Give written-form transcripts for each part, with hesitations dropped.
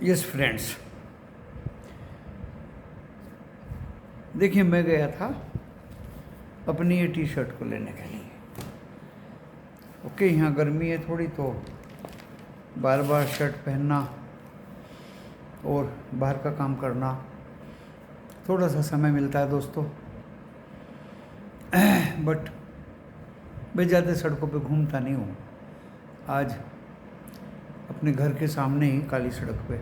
Yes friends, देखिए मैं गया था अपनी ये टी शर्ट को लेने के लिए। ओके, यहाँ गर्मी है थोड़ी तो बार बार शर्ट पहनना और बाहर का काम करना थोड़ा सा समय मिलता है दोस्तों। बट मैं ज़्यादा सड़कों पे घूमता नहीं हूँ। आज अपने घर के सामने ही काली सड़क पे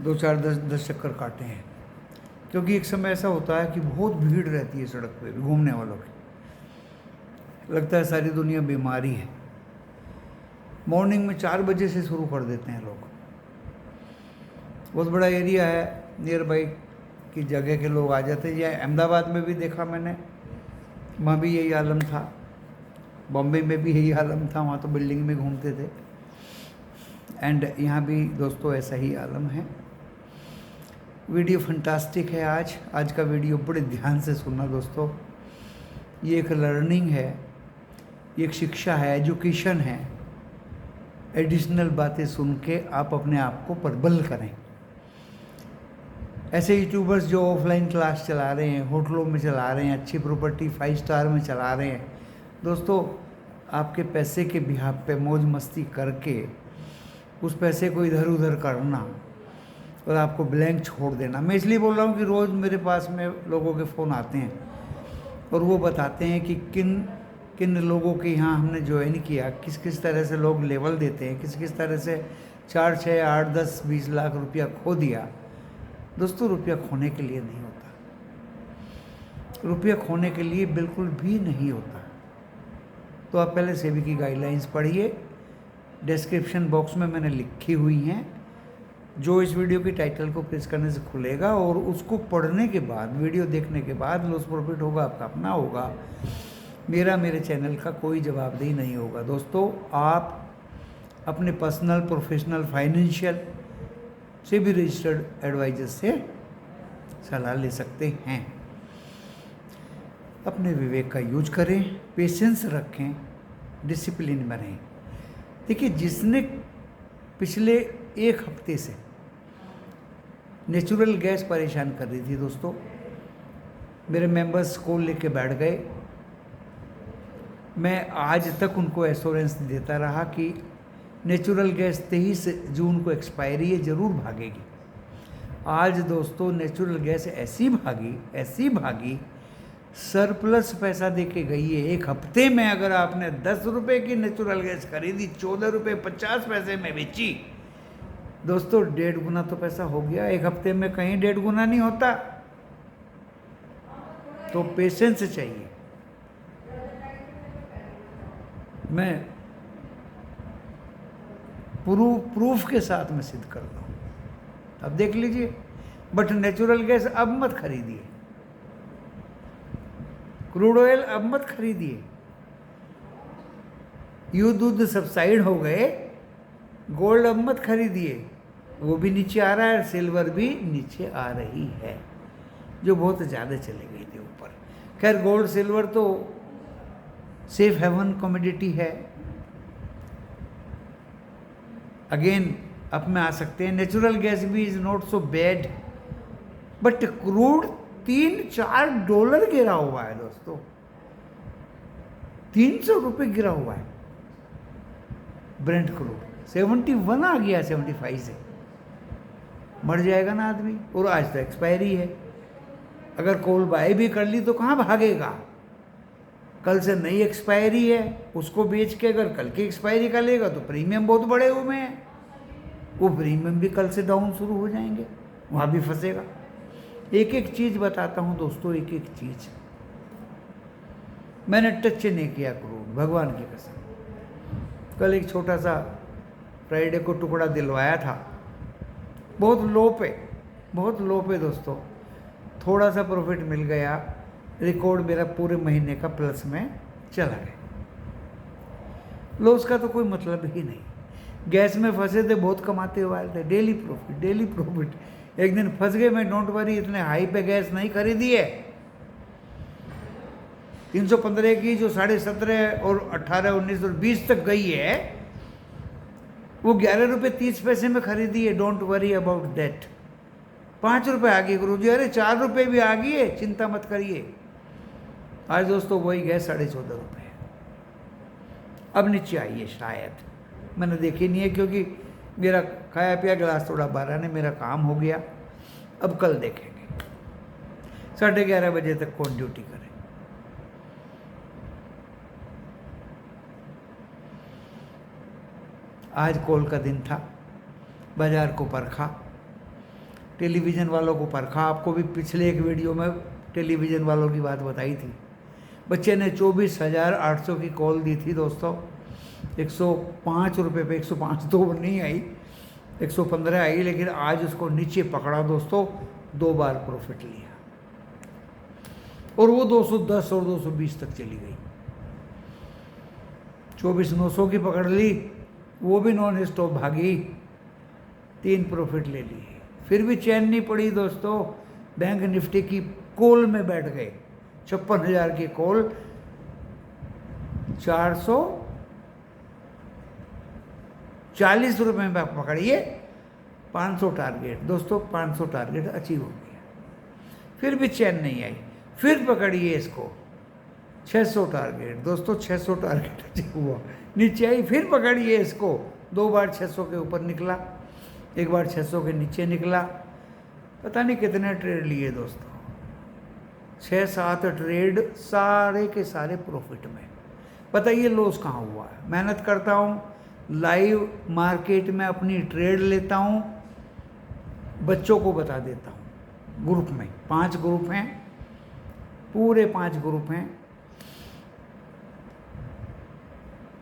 2-4-10 चक्कर काटे हैं, क्योंकि एक समय ऐसा होता है कि बहुत भीड़ रहती है सड़क पे घूमने वालों की। लगता है सारी दुनिया बीमारी है। मॉर्निंग में 4 बजे से शुरू कर देते हैं लोग। बहुत बड़ा एरिया है, नियर बाई की जगह के लोग आ जाते हैं। या अहमदाबाद में भी देखा मैंने, वहाँ भी यही आलम था। बॉम्बे में भी यही आलम था, वहाँ तो बिल्डिंग में घूमते थे। एंड यहाँ भी दोस्तों ऐसा ही आलम है। वीडियो फंटास्टिक है। आज का वीडियो बड़े ध्यान से सुनना दोस्तों। ये एक लर्निंग है, ये एक शिक्षा है, एजुकेशन है। एडिशनल बातें सुन के आप अपने आप को प्रबल करें। ऐसे यूट्यूबर्स जो ऑफलाइन क्लास चला रहे हैं, होटलों में चला रहे हैं, अच्छी प्रॉपर्टी 5 स्टार में चला रहे हैं दोस्तों, आपके पैसे के बिहाफ पे मौज मस्ती करके उस पैसे को इधर उधर करना और आपको ब्लैंक छोड़ देना। मैं इसलिए बोल रहा हूँ कि रोज़ मेरे पास में लोगों के फ़ोन आते हैं और वो बताते हैं कि किन किन लोगों के यहाँ हमने ज्वाइन किया, किस किस तरह से लोग लेवल देते हैं, किस किस तरह से 4, 6, 8, 10, 20 लाख रुपया खो दिया। दोस्तों, रुपया खोने के लिए नहीं होता। रुपया खोने के लिए बिल्कुल भी नहीं होता। तो आप पहले सेबी की गाइडलाइंस पढ़िए, डिस्क्रिप्शन बॉक्स में मैंने लिखी हुई हैं, जो इस वीडियो की टाइटल को प्रेस करने से खुलेगा। और उसको पढ़ने के बाद, वीडियो देखने के बाद लॉस प्रॉफिट होगा आपका अपना होगा, मेरे चैनल का कोई जवाबदेही नहीं होगा। दोस्तों, आप अपने पर्सनल, प्रोफेशनल, फाइनेंशियल से भी रजिस्टर्ड एडवाइजर से सलाह ले सकते हैं। अपने विवेक का यूज करें, पेशेंस रखें, डिसिप्लिन में रहें। देखिए, जिसने पिछले 1 हफ्ते से नेचुरल गैस परेशान कर रही थी दोस्तों, मेरे मेंबर्स को लेके बैठ गए। मैं आज तक उनको एश्योरेंस देता रहा कि नेचुरल गैस 23 जून को एक्सपायरी है, ज़रूर भागेगी। आज दोस्तों नेचुरल गैस ऐसी भागी, सरप्लस पैसा दे के गई है। 1 हफ्ते में अगर आपने 10 रुपये की नेचुरल गैस खरीदी, 14 रुपये 50 पैसे में बेची, दोस्तों 1.5 गुना तो पैसा हो गया। 1 हफ्ते में कहीं 1.5 गुना नहीं होता। तो पेशेंस चाहिए। मैं प्रूफ के साथ में सिद्ध करता हूँ, अब देख लीजिए। बट नेचुरल गैस अब मत खरीदिए, क्रूड ऑयल अब मत खरीदिए। युद्ध सबसाइड हो गए, गोल्ड अब मत खरीदिए, वो भी नीचे आ रहा है, सिल्वर भी नीचे आ रही है, जो बहुत ज़्यादा चले गई थी ऊपर। खैर, गोल्ड सिल्वर तो सेफ हेवन कमोडिटी है, अगेन अप में आ सकते हैं। नेचुरल गैस भी is not so bad, but crude $3-4 गिरा हुआ है दोस्तों। 300 रुपये गिरा हुआ है ब्रेंट क्रूड। 71 आ गया 75 से। मर जाएगा ना आदमी। और आज तो एक्सपायरी है। अगर कॉल बाय भी कर ली तो कहाँ भागेगा। कल से नई एक्सपायरी है, उसको बेच के अगर कल की एक्सपायरी का लेगा तो प्रीमियम बहुत बड़े हुए हैं, वो प्रीमियम भी कल से डाउन शुरू हो जाएंगे, वहाँ भी फंसेगा। एक एक चीज़ बताता हूँ दोस्तों, एक एक चीज़। मैंने टच नहीं किया क्रूड, भगवान की कसम। कल एक छोटा सा फ्राइडे को टुकड़ा दिलवाया था, बहुत लो पे दोस्तों। थोड़ा सा प्रॉफिट मिल गया, रिकॉर्ड मेरा पूरे महीने का प्लस में चला गया। लॉस का तो कोई मतलब ही नहीं। गैस में फंसे थे, बहुत कमाते हुए थे, डेली प्रॉफिट। एक दिन फंस गए, मैं डोंट वरी, इतने हाई पे गैस नहीं खरीदी है। 315 की जो 17.5 और 18, 19 और 20 तक गई है, वो 11 रुपये 30 पैसे में खरीदी है, डोंट वरी अबाउट दैट। 5 रुपये आ गए गुरु जी, अरे 4 रुपये भी आ गई है, चिंता मत करिए। आज दोस्तों वही गए 14.5 रुपये। अब नीचे आई है शायद, मैंने देखी नहीं है क्योंकि मेरा खाया पिया गिलास थोड़ा बारह ने, मेरा काम हो गया। अब कल देखेंगे 11:30 बजे तक कौन ड्यूटी करे। आज कॉल का दिन था, बाजार को परखा, टेलीविज़न वालों को परखा। आपको भी पिछले एक वीडियो में टेलीविज़न वालों की बात बताई थी। बच्चे ने 24,800 की कॉल दी थी दोस्तों, 105 रुपये पे, 105 तो नहीं आई, 115 आई, लेकिन आज उसको नीचे पकड़ा दोस्तों, 2 बार प्रॉफिट लिया और वो 210 और 220 तक चली गई। 24,900 की पकड़ ली, वो भी नॉन स्टॉप भागी, 3 प्रॉफिट ले लिए। फिर भी चैन नहीं पड़ी दोस्तों, बैंक निफ्टी की कॉल में बैठ गए। 56,000 की कॉल, 440 रुपये में पकड़िए, 500 टारगेट दोस्तों, 500 टारगेट अचीव हो गया। फिर भी चैन नहीं आई, फिर पकड़िए इसको, 600 टारगेट दोस्तों, 600 टारगेट अचीव हुआ। नीचे आई, फिर पकड़िए इसको, 2 बार 600 के ऊपर निकला, 1 बार 600 के नीचे निकला। पता नहीं कितने ट्रेड लिए दोस्तों, 6-7 ट्रेड, सारे के सारे प्रॉफिट में। बताइए लॉस कहाँ हुआ है। मेहनत करता हूँ, लाइव मार्केट में अपनी ट्रेड लेता हूँ, बच्चों को बता देता हूँ। ग्रुप में 5 ग्रुप हैं, पूरे 5 ग्रुप हैं।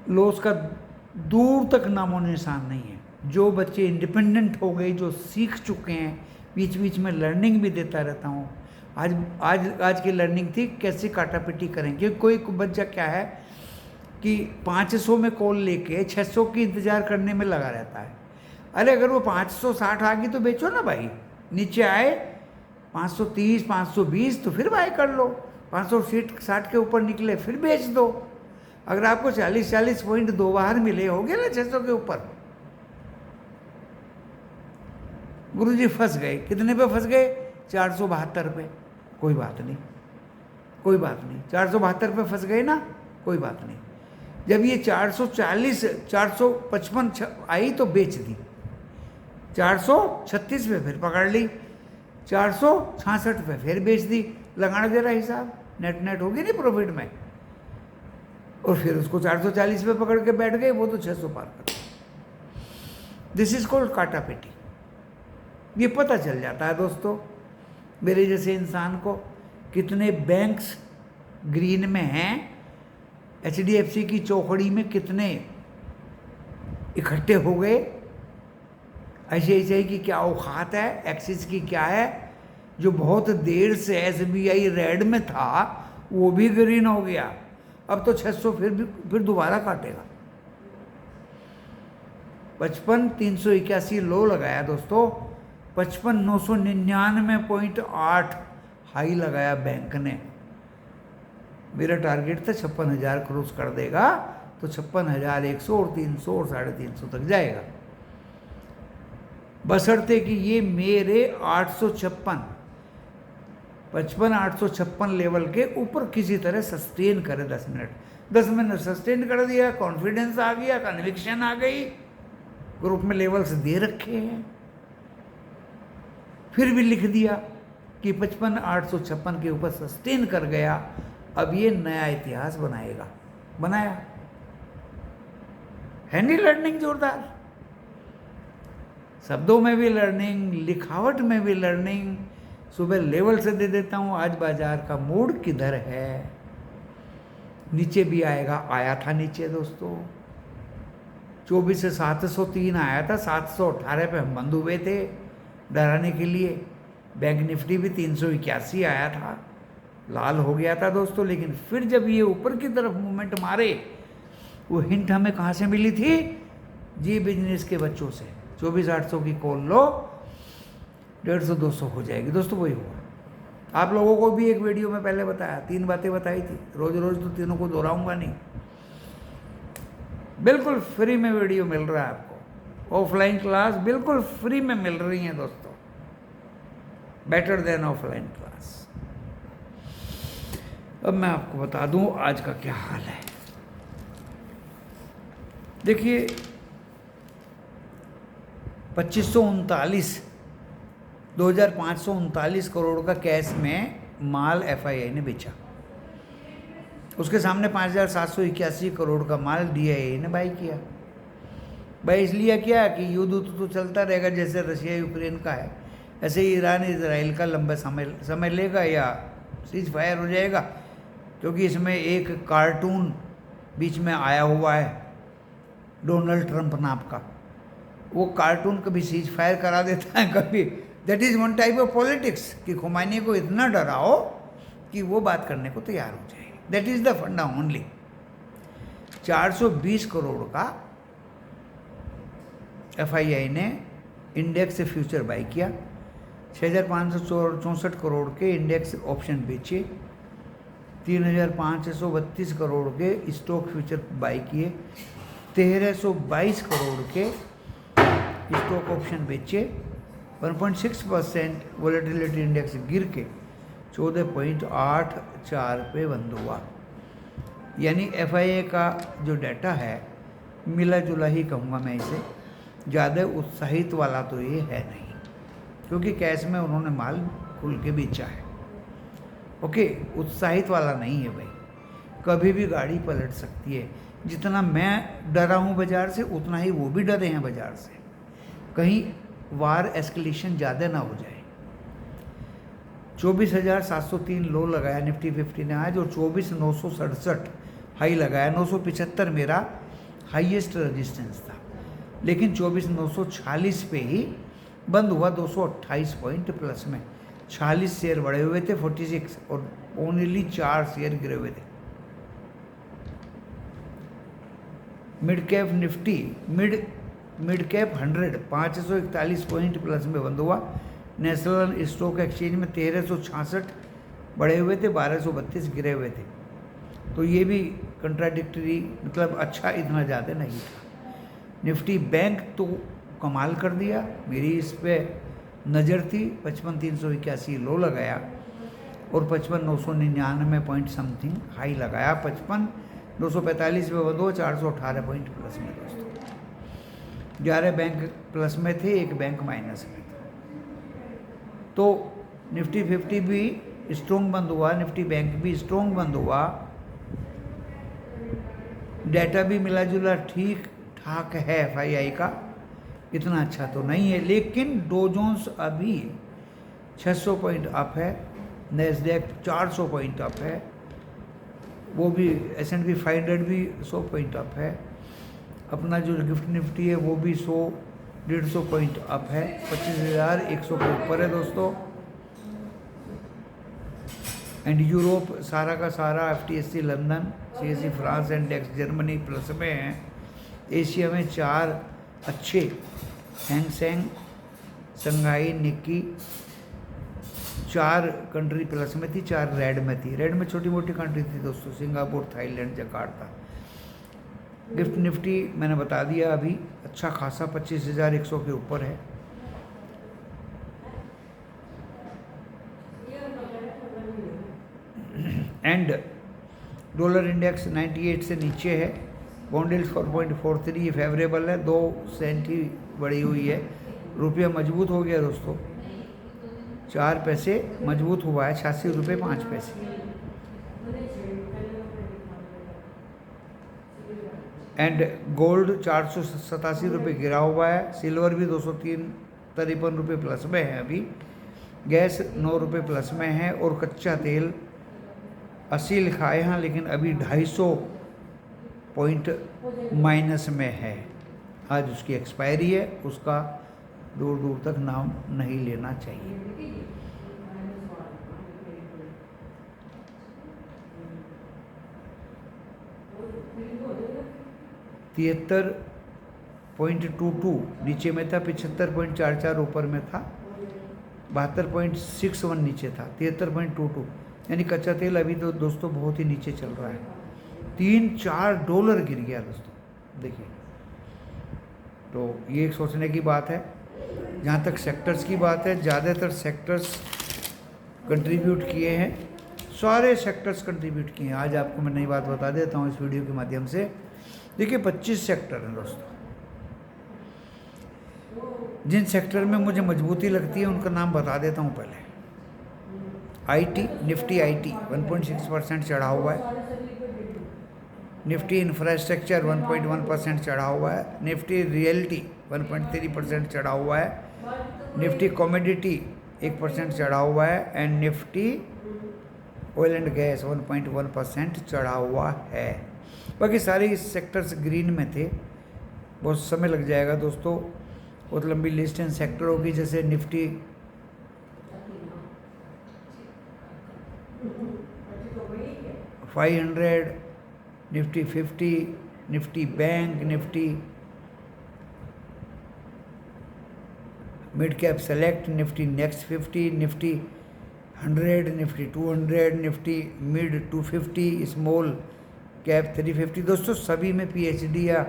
लॉस का दूर तक नामो निशान नहीं है। जो बच्चे इंडिपेंडेंट हो गए, जो सीख चुके हैं, बीच बीच में लर्निंग भी देता रहता हूँ। आज की लर्निंग थी कैसे काटापिटी करेंगे। कोई बच्चा क्या है कि 500 में कॉल लेके 600 की इंतज़ार करने में लगा रहता है। अरे अगर वो 560 आ गई तो बेचो ना भाई, नीचे आए 530 520 तो फिर बाय कर लो, 560 के ऊपर निकले फिर बेच दो। अगर आपको 40 पॉइंट 2 बार मिले, हो गए ना 600 के ऊपर। गुरुजी फंस गए, कितने पे फंस गए? 472 पे। कोई बात नहीं, कोई बात नहीं, 472 पे फंस गए ना, कोई बात नहीं। जब ये 440 455 आई तो बेच दी, 436 पे फिर पकड़ ली, 466 पे फिर बेच दी। लगाना जरा हिसाब, नेट होगी नहीं प्रॉफिट में। और फिर उसको 440 पे पकड़ के बैठ गए, वो तो 600 पार कर। दिस इज कॉल्ड काटापेटी। ये पता चल जाता है दोस्तों, मेरे जैसे इंसान को कितने बैंक्स ग्रीन में हैं, HDFC की चौकड़ी में कितने इकट्ठे हो गए, ICICI की क्या औकात है, एक्सिस की क्या है। जो बहुत देर से SBI रेड में था वो भी ग्रीन हो गया, अब तो 600 फिर दोबारा काटेगा। 55,381 लो लगाया दोस्तों, 55,999.8 हाई लगाया बैंक ने। मेरा टारगेट था 56,000 क्रॉस कर देगा तो 56,100 और 300 और 350 तक जाएगा, बशर्ते कि ये मेरे 55,856 लेवल के ऊपर किसी तरह सस्टेन करे। 10 मिनट सस्टेन कर दिया, कॉन्फिडेंस आ गया, कन्विक्शन आ गई, ग्रुप में लेवल्स दे रखे हैं, फिर भी लिख दिया कि 55,856 के ऊपर सस्टेन कर गया, अब ये नया इतिहास बनाएगा। बनाया है नहीं लर्निंग जोरदार, शब्दों में भी लर्निंग, लिखावट में भी लर्निंग। सुबह लेवल से दे देता हूँ, आज बाजार का मूड किधर है, नीचे भी आएगा, आया था नीचे दोस्तों, 24 से 703 आया था, 718 पे हम बंद हुए थे डराने के लिए। बैंक निफ्टी भी 381 आया था, लाल हो गया था दोस्तों। लेकिन फिर जब ये ऊपर की तरफ मूवमेंट मारे, वो हिंट हमें कहाँ से मिली थी? जी बिजनेस के बच्चों से। 24,800 की कॉल लो, 150-200 हो जाएगी दोस्तों, वही हुआ। आप लोगों को भी एक वीडियो में पहले बताया, 3 बातें बताई थी, रोज रोज तो तीनों को दोहराऊंगा नहीं, बिल्कुल फ्री में वीडियो मिल रहा है आपको। ऑफलाइन क्लास बिल्कुल फ्री में मिल रही हैं दोस्तों, बेटर देन ऑफलाइन क्लास। अब मैं आपको बता दूं आज का क्या हाल है। देखिए 2539 करोड़ का कैश में माल एफआईआई ने बेचा। उसके सामने 5781 करोड़ का माल डीआईए ने बाई किया। बाई इसलिए किया कि युद्ध तो चलता रहेगा, जैसे रशिया यूक्रेन का है, ऐसे ही ईरान इजराइल का लंबा समय लेगा या सीज फायर हो जाएगा, क्योंकि इसमें एक कार्टून बीच में आया हुआ है डोनाल्ड ट्रंप नाम का। वो कार्टून कभी सीज फायर करा देता है, कभी। That is one type of politics कि खुमैनी को इतना डराओ कि वो बात करने को तैयार हो जाए। दैट इज़ द फंडा ओनली। 420 करोड़ का एफआईआई ने इंडेक्स से फ्यूचर बाई किया। 6564 करोड़ के इंडेक्स ऑप्शन बेचे। 3532 करोड़ के स्टॉक फ्यूचर बाई किए। 1322 करोड़ के स्टॉक ऑप्शन बेचे। 1.6% वोलेटिलिटी इंडेक्स गिर के 14.84 पे बंद हुआ। यानी एफआईआई का जो डाटा है मिला जुला ही कहूँगा मैं इसे, ज़्यादा उत्साहित वाला तो ये है नहीं, क्योंकि कैश में उन्होंने माल खुल के बेचा है। ओके, उत्साहित वाला नहीं है भाई, कभी भी गाड़ी पलट सकती है। जितना मैं डरा हूँ बाज़ार से, उतना ही वो भी डरे हैं बाज़ार से, कहीं वार एस्केलेशन ज़्यादा ना हो जाए। 24,703 लो लगाया निफ्टी 50 ने आज, और 24,967 हाई लगाया। 975 मेरा हाईएस्ट रेजिस्टेंस था, लेकिन 24,946 पे ही बंद हुआ। 228 पॉइंट प्लस में। 46 शेयर बढ़े हुए थे 46, और ओनली 4 शेयर गिरे हुए थे। Mid cap Nifty mid cap 100 541 point plus में बंद हुआ। नेशनल स्टॉक एक्सचेंज में 1366 बढ़े हुए थे, 1232 गिरे हुए थे। तो ये भी कंट्राडिक्टरी, मतलब अच्छा इतना ज़्यादा नहीं था। निफ्टी बैंक तो कमाल कर दिया, मेरी इस पे नज़र थी। 55,381 लो लगाया और 55,999 पॉइंट समथिंग हाई लगाया। 55,245 पे बंद हुआ। 418 पॉइंट प्लस में दोस्तों। 11 बैंक प्लस में थे, एक बैंक माइनस में था। तो निफ्टी 50 भी स्ट्रॉन्ग बंद हुआ, निफ्टी बैंक भी स्ट्रॉन्ग बंद हुआ। डाटा भी मिला जुला ठीक ठाक है एफआईआई का, इतना अच्छा तो नहीं है। लेकिन डो जोन्स अभी 600 पॉइंट अप है, नैस्डैक 400 पॉइंट अप है, वो भी S&P 500 भी 100 पॉइंट अप है। अपना जो गिफ्ट निफ्टी है वो भी 100-150 पॉइंट अप है। 25,100 के ऊपर है दोस्तों। एंड यूरोप सारा का सारा FTSE London, CSE France, index Germany plus में है। एशिया में 4 अच्छे, Hang Seng, Shanghai, Nikki, 4 country plus में थी, 4 रेड में थी। रेड में छोटी मोटी कंट्री थी दोस्तों, Singapore, Thailand, Jakarta. Gift Nifty मैंने बता दिया अभी अच्छा खासा 25,100 के ऊपर है। एंड डॉलर इंडेक्स 98 से नीचे है। बॉन्ड यील्ड 4.43 फेवरेबल है, 2 सेंट ही बढ़ी हुई है। रुपया मजबूत हो गया दोस्तों, 4 पैसे मजबूत हुआ है। 86 रुपये 5 पैसे। एंड गोल्ड 487 रुपये गिरा हुआ है। सिल्वर भी 253 रुपये प्लस में है अभी। गैस 9 रुपये प्लस में है। और कच्चा तेल 80 लिखा है यहाँ, लेकिन अभी 250 पॉइंट माइनस में है। आज उसकी एक्सपायरी है, उसका दूर दूर तक नाम नहीं लेना चाहिए। $73.22 नीचे में था, 75.44 ऊपर में था, 72.61 नीचे था, 73.22। यानी कच्चा तेल अभी तो दोस्तों बहुत ही नीचे चल रहा है। $3-4 गिर गया दोस्तों, देखिए तो ये एक सोचने की बात है। जहाँ तक सेक्टर्स की बात है, ज़्यादातर सेक्टर्स कंट्रीब्यूट किए हैं, सारे सेक्टर्स कंट्रीब्यूट किए हैं। आज आपको मैं नई बात बता देता हूँ इस वीडियो के माध्यम से। देखिए 25 सेक्टर हैं दोस्तों। जिन सेक्टर में मुझे मजबूती लगती है उनका नाम बता देता हूँ पहले। आईटी, निफ्टी आईटी 1.6% चढ़ा हुआ है। निफ्टी इंफ्रास्ट्रक्चर 1.1% चढ़ा हुआ है। निफ्टी रियल्टी 1.3% चढ़ा हुआ है। निफ्टी कॉमोडिटी 1% चढ़ा हुआ है। And Nifty oil and gas 1.1% चढ़ा हुआ है। बाकी सारे सेक्टर्स ग्रीन में थे। बहुत समय लग जाएगा दोस्तों, बहुत लंबी लिस्ट एंड सेक्टर होगी। जैसे Nifty 500, Nifty 50, Nifty bank, Nifty mid cap select, Nifty next 50, Nifty 100, Nifty 200, Nifty mid 250, small cap 350। दोस्तों सभी में पीएचडी या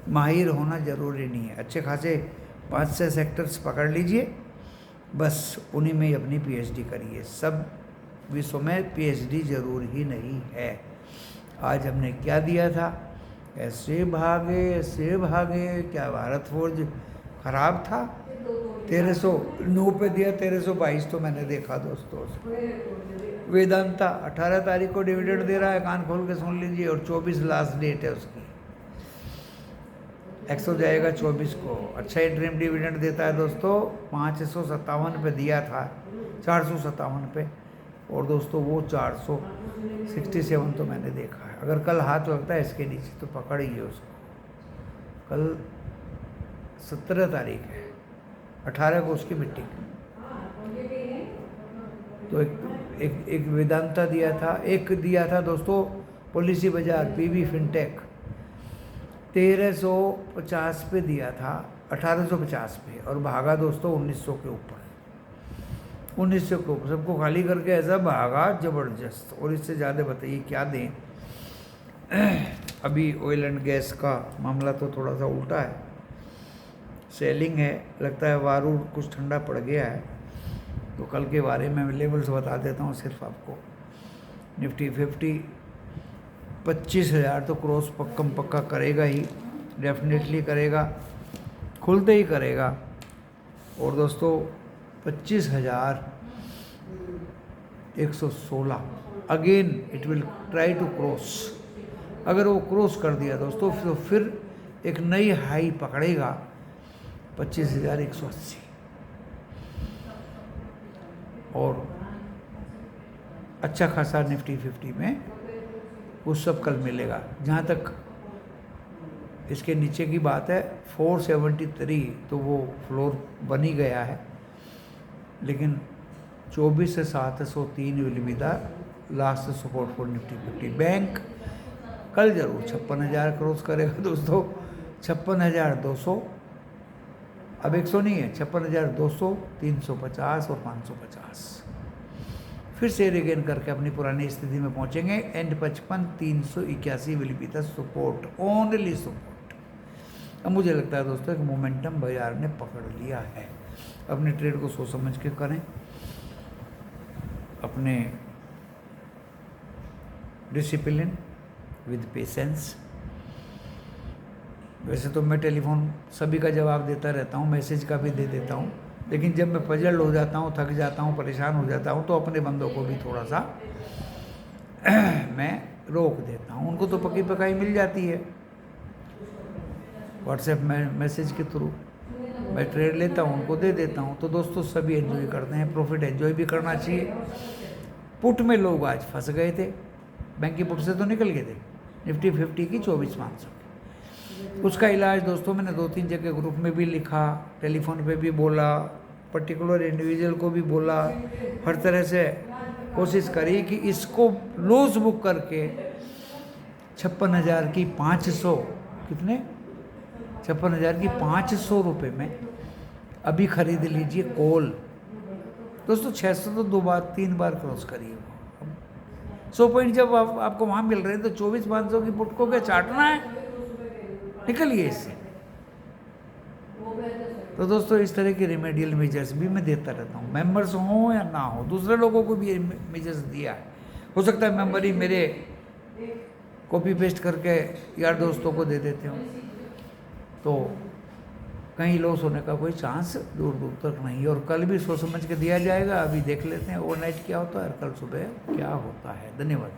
माहिर होना ज़रूरी नहीं है। अच्छे खासे 5-6 सेक्टर्स पकड़ लीजिए, बस उन्हीं में ही अपनी पीएचडी करिए। सब विषयों में पीएचडी जरूर ही नहीं है। आज हमने क्या दिया था, ऐसे भागे, क्या भारत फोर्ज खराब था। 1309 पे दिया, 1322 तो मैंने देखा दोस्तों। वेदांता 18 तारीख को डिविडेंड दे रहा है, कान खोल के सुन लीजिए, और 24 लास्ट डेट है उसकी। एक्स हो जाएगा 24 को। अच्छा इंटरिम डिविडेंड देता है दोस्तों। 557 पे दिया था, 457 पे, और दोस्तों वो 467 तो मैंने देखा है। अगर कल हाथ लगता है इसके नीचे तो पकड़िए उसको। कल 17 तारीख है, 18 को उसकी मीटिंग। तो एक वेदांता दिया था, एक दिया था दोस्तों पॉलिसी बाजार पीवी फिनटेक 1350 पे दिया था, 1850 पे, और भागा दोस्तों 1900 के ऊपर। 1900 के ऊपर सबको खाली करके ऐसा भागा ज़बरदस्त। और इससे ज़्यादा बताइए क्या दें। अभी ऑयल एंड गैस का मामला तो थोड़ा सा उल्टा है, सेलिंग है। लगता है वारू कुछ ठंडा पड़ गया है। तो कल के बारे में लेवल्स बता देता हूँ सिर्फ आपको। निफ्टी 50 25,000 तो क्रॉस पक्का करेगा ही, डेफिनेटली करेगा, खुलते ही करेगा। और दोस्तों 25,116 again it will try to cross. अगर वो क्रॉस कर दिया दोस्तों तो फिर एक नई हाई पकड़ेगा 25,180। और अच्छा खासा निफ्टी 50 में वो सब कल मिलेगा। जहाँ तक इसके नीचे की बात है 473 तो वो फ्लोर बन ही गया है, लेकिन 24 से 703 will be the last support for Nifty 50। Bank कल जरूर 56,000 क्रॉस करेगा दोस्तों। 56,200, अब 100 नहीं है, 56,200, 350 और 550 फिर से रिगेन करके अपनी पुरानी स्थिति में पहुंचेंगे। And 55,381 will be the support, only support. अब मुझे लगता है दोस्तों एक मोमेंटम बाजार ने पकड़ लिया है। अपने ट्रेड को सोच समझ के करें, अपने डिसिप्लिन विद पेशेंस। वैसे तो मैं टेलीफोन सभी का जवाब देता रहता हूँ, मैसेज का भी दे देता हूँ, लेकिन जब मैं पजल्ड हो जाता हूँ, थक जाता हूँ, परेशान हो जाता हूँ, तो अपने बंदों को भी थोड़ा सा मैं रोक देता हूँ। उनको तो पक्की पकाई मिल जाती है व्हाट्सएप में मैसेज के थ्रू। मैं ट्रेड लेता हूँ, उनको दे देता हूँ। तो दोस्तों सभी एंजॉय करते हैं, प्रॉफिट एंजॉय भी करना चाहिए। पुट में लोग आज फंस गए थे, बैंक की पुट से तो निकल गए थे। निफ्टी 50 की 24,500। उसका इलाज दोस्तों मैंने 2-3 जगह ग्रुप में भी लिखा, टेलीफोन पे भी बोला, पर्टिकुलर इंडिविजुअल को भी बोला, हर तरह से कोशिश करी कि इसको लॉस बुक करके 56,000 की 500 कितने 56,000 की 500 रुपये में अभी खरीद लीजिए कॉल। दोस्तों 600 तो 2-3 बार क्रॉस करिए। 100 पॉइंट जब आपको वहाँ मिल रहे हैं तो 24,500 की पुट को क्या चाटना है? निकलिए इससे। तो दोस्तों इस तरह के रेमेडियल मेजर्स भी मैं देता रहता हूँ, मेंबर्स हों या ना हो, दूसरे लोगों को भी मेजर्स दिया है। हो सकता है मेंबर ही मेरे कॉपी पेस्ट करके यार दोस्तों को दे देते हो, तो कहीं लॉस होने का कोई चांस दूर दूर तक नहीं है। और कल भी सोच समझ के दिया जाएगा। अभी देख लेते हैं ओवरनाइट क्या होता है और कल सुबह क्या होता है। धन्यवाद।